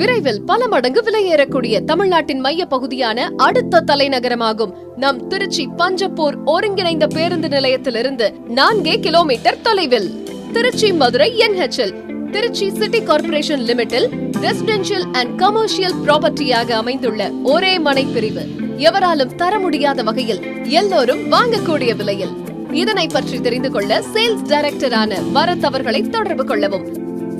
விரைவில் பல மடங்கு விலையேறக்கூடிய தமிழ்நாட்டின் மைய பகுதியான அடுத்த தலைநகரமாகும் நம் திருச்சி பஞ்சப்பூர் ஒருங்கிணைந்த பேருந்து நிலையத்திலிருந்து 4 கிலோமீட்டர் தொலைவில் Trichy Madurai NHL Trichy city corporation லிமிட்டில் ரெசிடென்ஷியல் அண்ட் கமர்ஷியல் ப்ராப்பர்ட்டியாக அமைந்துள்ள ஒரே மனை பிரிவு. எவராலும் தர முடியாத வகையில் எல்லோரும் வாங்கக்கூடிய விலையில். இதனை பற்றி தெரிந்து கொள்ள சேல்ஸ் டைரக்டரான பரத் அவர்களை தொடர்பு கொள்ளவும்.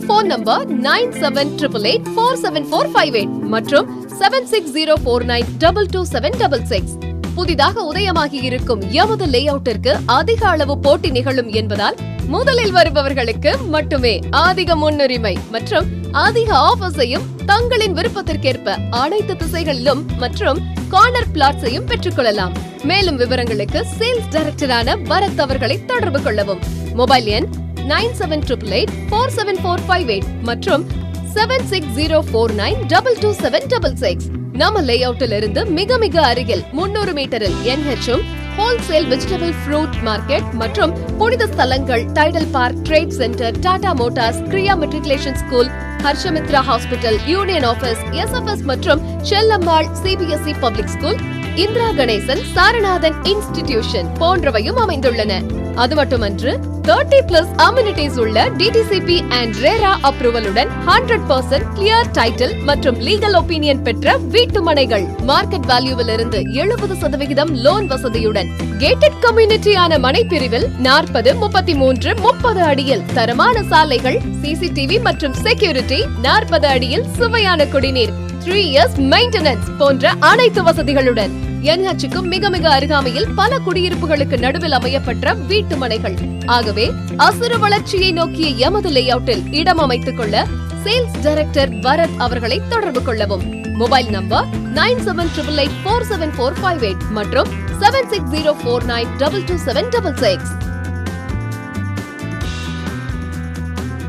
போன் நம்பர் 9788847458 மற்றும் 7604922766. புதிதாக உதயமாகி இருக்கும் எமது லேஅவுட்டிற்கு அதிக அளவு போட்டி நிகழும் என்பதால் முதலில் வருபவர்களுக்கு மட்டுமே அதிக முன்னுரிமை மற்றும் அதிக ஆஃபர்ஸையும் தங்களின் விருப்பத்திற்கேற்ப அனைத்து திசைகளிலும் மற்றும் கார்னர் பிளாட்ஸையும் பெற்றுக் கொள்ளலாம். மேலும் விவரங்களுக்கு சேல்ஸ் டைரக்டரான பரத் அவர்களை தொடர்பு கொள்ளவும். மொபைல் எண் 9788474558 மற்றும் 7604922766. நம்ம லேஅவுட்டில் இருந்து மிக மிக அருகில் 300 மீட்டரில் NHம் ஹோல்சேல் வெஜிடபிள் ஃப்ரூட் மார்க்கெட் மற்றும் புனித ஸ்தலங்கள், Tidel Park, trade centre, Tata Motors, Kriya matriculation school, Harshamitra hospital, union office, SFS மற்றும் Chellammal CBSE public school, Indira Ganesan, Saranathan institution போன்றவையும் அமைந்துள்ளன. அது மட்டுமன்று 30+ அம்யூனிட்டிஸ் உள்ள DTCP and RERA அப்ரூவலுடன் 100% clear title மற்றும் லீகல் ஒப்பீனியன் பெற்ற வீட்டு மனைகள். மார்க்கெட் வேல்யூவில் இருந்து 70% லோன் வசதியுடன் கேட்டட் கம்யூனிட்டியான மனை பிரிவில் 40, 33, 30 அடியில் தரமான சாலைகள், CCTV மற்றும் செக்யூரிட்டி, 40 அடியில் சுவையான குடிநீர், 3 years மெயின்டெனன்ஸ் போன்ற அனைத்து வசதிகளுடன் NHக்கும் மிக மிக அருகாமையில் பல குடியிருப்புகளுக்கு நடுவில் அமையப்பட்ட வீட்டு மனைகள். ஆகவே அசுர வளர்ச்சியை நோக்கிய எமது லேஅவுட்டில் இடம் அமைத்துக் கொள்ள சேல்ஸ் டைரக்டர் பரத் அவர்களை தொடர்பு கொள்ளவும். மொபைல் நம்பர் 9788847458 மற்றும் 7604922766.